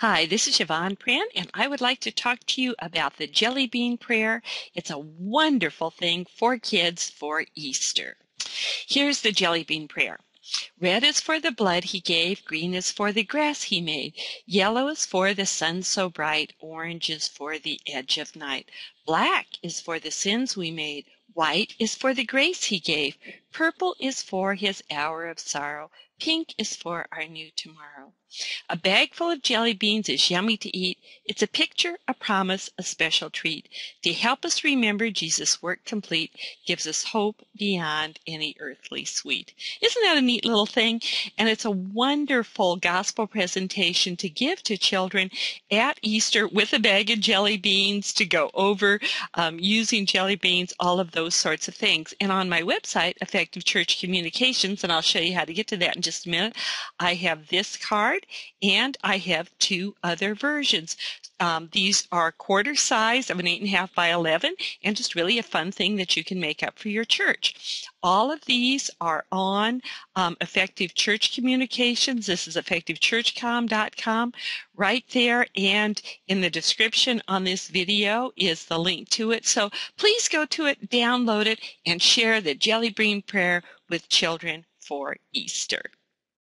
Hi, this is Yvon Prehn, and I would like to talk to you about the jelly bean prayer. It's a wonderful thing for kids for Easter. Here's the jelly bean prayer. Red is for the blood he gave, green is for the grass he made, yellow is for the sun so bright, orange is for the edge of night, black is for the sins we made, white is for the grace he gave, purple is for his hour of sorrow, pink is for our new tomorrow. A bag full of jelly beans is yummy to eat. It's a picture, a promise, a special treat. To help us remember Jesus' work complete, gives us hope beyond any earthly sweet. Isn't that a neat little thing? And it's a wonderful gospel presentation to give to children at Easter with a bag of jelly beans to go over using jelly beans, all of those sorts of things. And on my website, Effective Church Communications, and I'll show you how to get to that in just a minute, I have this card and I have two other versions. These are quarter size of an 8.5 by 11 and just really a fun thing that you can make up for your church. All of these are on Effective Church Communications. This is effectivechurchcom.com right there, and in the description on this video is the link to it. So please go to it, download it, and share the jelly bean prayer with children for Easter.